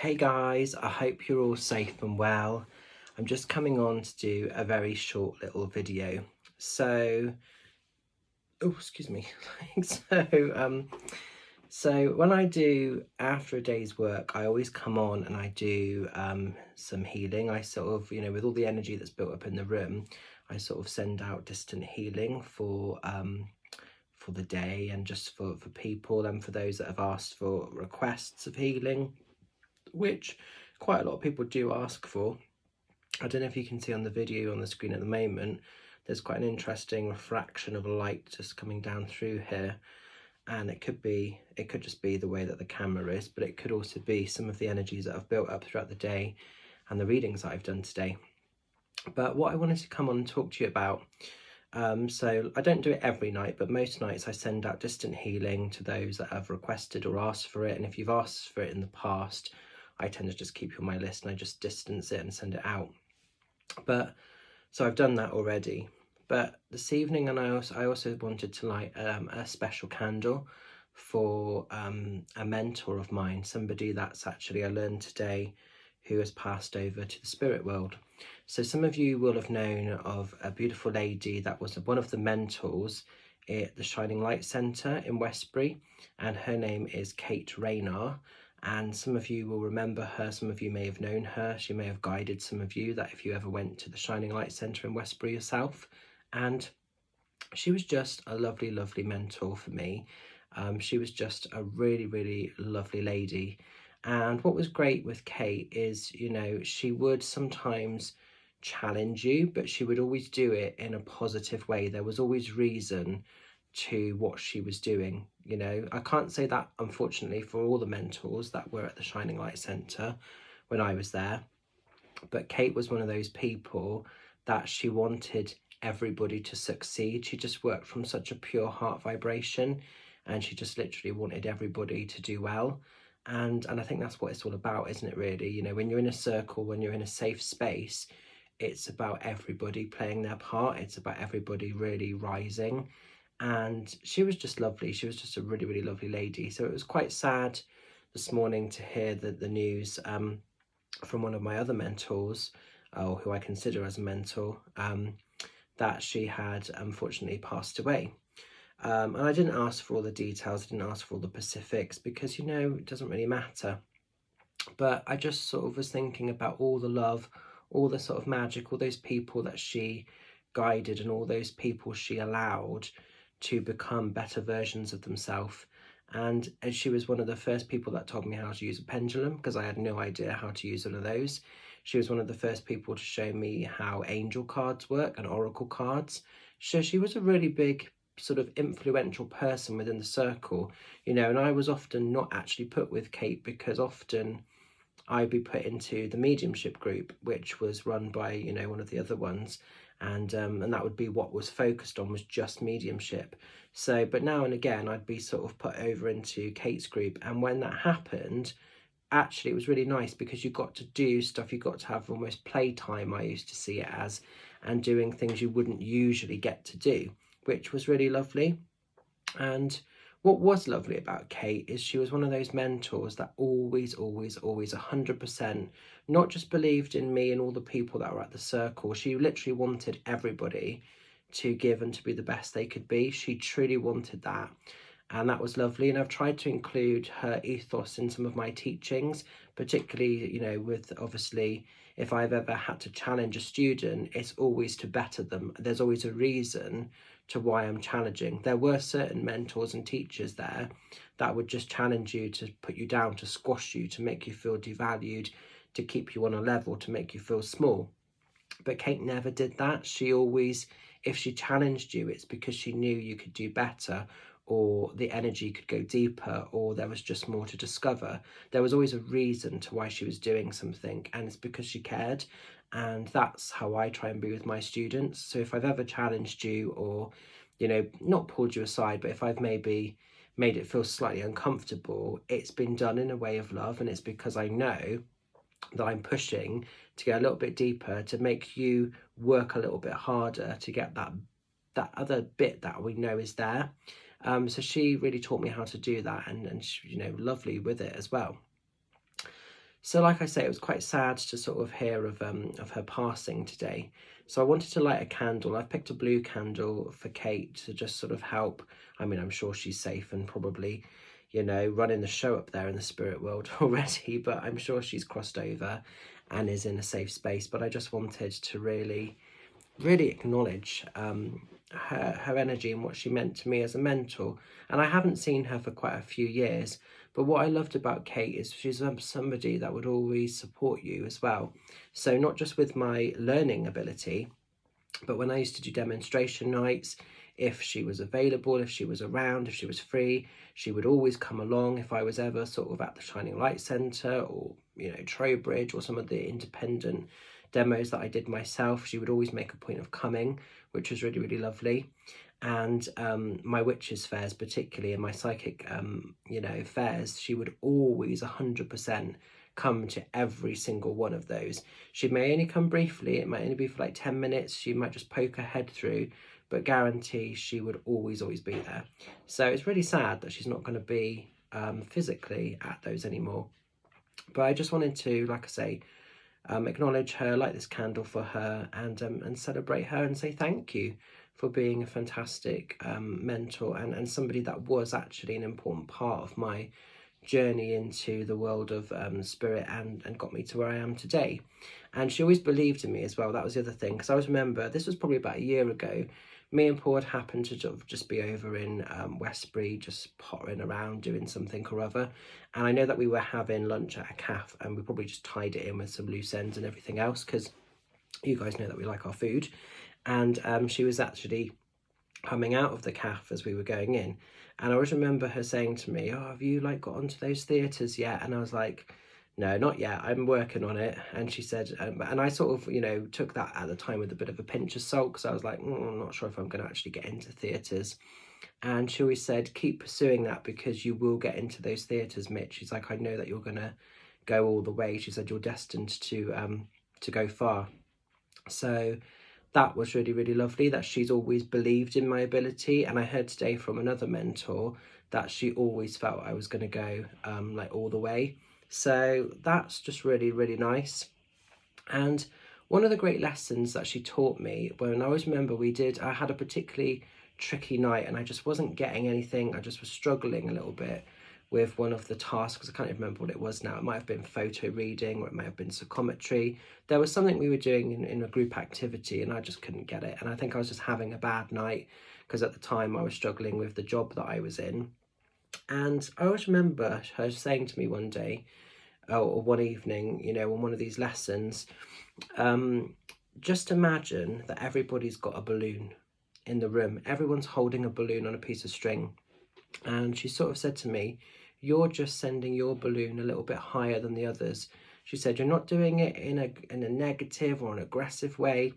Hey guys, I hope you're all safe and well. I'm just coming on to do a very short little video. Excuse me. so, um, so when I do after a day's work, I always come on and I do some healing. I sort of, with all the energy that's built up in the room, I sort of send out distant healing for the day and just for people and for those that have asked for requests of healing, which quite a lot of people do ask for. I don't know if you can see on the video on the screen at the moment, there's quite an interesting refraction of light just coming down through here, and it could just be the way that the camera is, but it could also be some of the energies that I've built up throughout the day and the readings that I've done today. But what I wanted to come on and talk to you about, so I don't do it every night, but most nights I send out distant healing to those that have requested or asked for it. And if you've asked for it in the past, I tend to just keep you on my list and I just distance it and send it out. But so I've done that already. But this evening, and I also wanted to light a special candle for a mentor of mine, somebody that's actually I learned today who has passed over to the spirit world. So some of you will have known of a beautiful lady that was one of the mentors at the Shining Light Centre in Westbury, and her name is Kate Raynar. And some of you will remember her, some of you may have known her. She may have guided some of you that if you ever went to the Shining Light Centre in Westbury yourself. And she was just a lovely, lovely mentor for me. She was just a really, really lovely lady. And what was great with Kate is, she would sometimes challenge you, but she would always do it in a positive way. There was always reason to what she was doing. I can't say that, unfortunately, for all the mentors that were at the Shining Light Centre when I was there, but Kate was one of those people that she wanted everybody to succeed. She just worked from such a pure heart vibration, and she just literally wanted everybody to do well. And I think that's what it's all about, isn't it, really? When you're in a circle, when you're in a safe space, it's about everybody playing their part. It's about everybody really rising. And she was just lovely. She was just a really, really lovely lady. So it was quite sad this morning to hear the news from one of my other mentors, or who I consider as a mentor, that she had unfortunately passed away. And I didn't ask for all the details, I didn't ask for all the specifics, because it doesn't really matter. But I just sort of was thinking about all the love, all the sort of magic, all those people that she guided, and all those people she allowed to become better versions of themselves. And she was one of the first people that told me how to use a pendulum, because I had no idea how to use one of those. She was one of the first people to show me how angel cards work and oracle cards. So she was a really big sort of influential person within the circle, and I was often not actually put with Kate, because often I'd be put into the mediumship group, which was run by, one of the other ones. And that would be what was focused on, was just mediumship. So, but now and again, I'd be sort of put over into Kate's group. And when that happened, actually, it was really nice, because you got to do stuff, you got to have almost playtime, I used to see it as, and doing things you wouldn't usually get to do, which was really lovely. And what was lovely about Kate is she was one of those mentors that always 100% not just believed in me and all the people that were at the circle. She literally wanted everybody to give and to be the best they could be. She truly wanted that. And that was lovely. And I've tried to include her ethos in some of my teachings, particularly, with obviously, if I've ever had to challenge a student, it's always to better them. There's always a reason to why I'm challenging. There were certain mentors and teachers there that would just challenge you to put you down, to squash you, to make you feel devalued, to keep you on a level, to make you feel small. But Kate never did that. She always, if she challenged you, it's because she knew you could do better, or the energy could go deeper, or there was just more to discover. There was always a reason to why she was doing something, and it's because she cared. And that's how I try and be with my students. So if I've ever challenged you, or not pulled you aside, but if I've maybe made it feel slightly uncomfortable, it's been done in a way of love, and it's because I know that I'm pushing to get a little bit deeper, to make you work a little bit harder to get that other bit that we know is there. So she really taught me how to do that, and she, lovely with it as well. So like I say, it was quite sad to sort of hear of her passing today. So I wanted to light a candle. I've picked a blue candle for Kate to just sort of help. I mean, I'm sure she's safe and probably, you know, running the show up there in the spirit world already, but I'm sure she's crossed over and is in a safe space. But I just wanted to really acknowledge her energy and what she meant to me as a mentor. And I haven't seen her for quite a few years, but what I loved about Kate is she's somebody that would always support you as well. So not just with my learning ability, but when I used to do demonstration nights, if she was available, if she was around, if she was free, she would always come along. If I was ever sort of at the Shining Light Centre or, you know, Trowbridge or some of the independent demos that I did myself, she would always make a point of coming, which was really, really lovely. And my witches fairs particularly, and my psychic you know, fairs, she would always 100% come to every single one of those. She may only come briefly, it might only be for like 10 minutes, she might just poke her head through, but guarantee she would always be there. So it's really sad that she's not going to be physically at those anymore. But I just wanted to, like I say, acknowledge her, light this candle for her, and celebrate her and say thank you for being a fantastic mentor and somebody that was actually an important part of my journey into the world of spirit and got me to where I am today. And she always believed in me as well. That was the other thing, because I always remember, this was probably about a year ago, me and Paul had happened to just be over in Westbury, just pottering around doing something or other. And I know that we were having lunch at a cafe, and we probably just tied it in with some loose ends and everything else, because you guys know that we like our food. And she was actually coming out of the cafe as we were going in. And I always remember her saying to me, oh, have you like got onto those theatres yet? And I was like, no, not yet, I'm working on it. And she said, and I sort of, you know, took that at the time with a bit of a pinch of salt, because I was like, I'm not sure if I'm going to actually get into theatres. And she always said, keep pursuing that, because you will get into those theatres, Mitch. She's like, I know that you're going to go all the way. She said, you're destined to go far. So that was really, really lovely, that she's always believed in my ability. And I heard today from another mentor that she always felt I was going to go like all the way. So that's just really, really nice. And one of the great lessons that she taught me, when I always remember I had a particularly tricky night and I just wasn't getting anything. I just was struggling a little bit with one of the tasks. I can't even remember what it was now. It might have been photo reading, or it may have been psychometry. There was something we were doing in a group activity and I just couldn't get it. And I think I was just having a bad night, because at the time I was struggling with the job that I was in. And I always remember her saying to me one day, or one evening, you know, on one of these lessons, just imagine that everybody's got a balloon in the room. Everyone's holding a balloon on a piece of string. And she sort of said to me, you're just sending your balloon a little bit higher than the others. She said, you're not doing it in a negative or an aggressive way.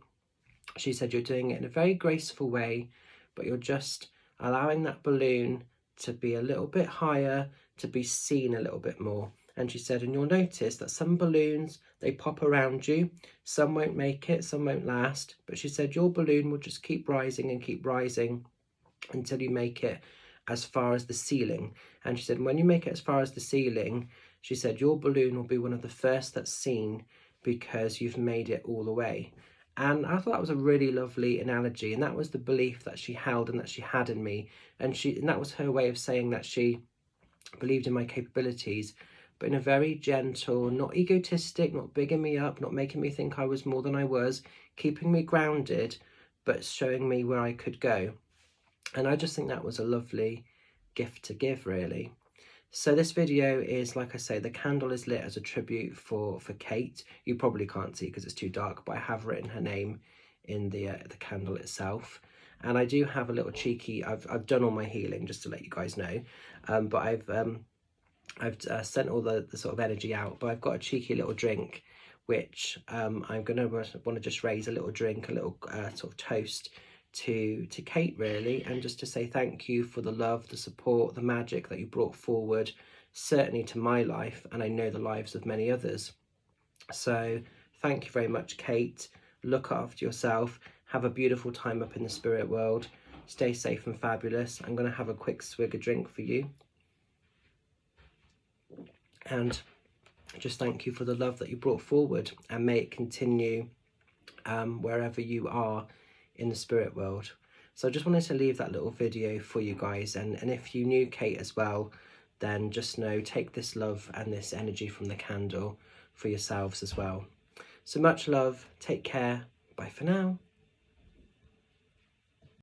She said, you're doing it in a very graceful way, but you're just allowing that balloon to be a little bit higher, to be seen a little bit more. And she said, and you'll notice that some balloons, they pop around you. Some won't make it, some won't last. But she said, your balloon will just keep rising and keep rising until you make it as far as the ceiling. And she said, when you make it as far as the ceiling, she said, your balloon will be one of the first that's seen, because you've made it all the way. And I thought that was a really lovely analogy. And that was the belief that she held and that she had in me. And that was her way of saying that she believed in my capabilities, but in a very gentle, not egotistic, not bigging me up, not making me think I was more than I was, keeping me grounded, but showing me where I could go. And I just think that was a lovely gift to give, really. So this video is, like I say, the candle is lit as a tribute for Kate. You probably can't see because it's too dark, but I have written her name in the candle itself. And I do have a little cheeky, I've done all my healing, just to let you guys know, but I've sent all the sort of energy out, but I've got a cheeky little drink, which I'm going to want to just raise a little drink, a little sort of toast to Kate, really, and just to say thank you for the love, the support, the magic that you brought forward, certainly to my life, and I know the lives of many others. So thank you very much, Kate. Look after yourself. Have a beautiful time up in the spirit world. Stay safe and fabulous. I'm going to have a quick swig of drink for you. And just thank you for the love that you brought forward, and may it continue wherever you are in the spirit world. So I just wanted to leave that little video for you guys, and if you knew Kate as well, then just know, take this love and this energy from the candle for yourselves as well. So much love, take care, bye for now.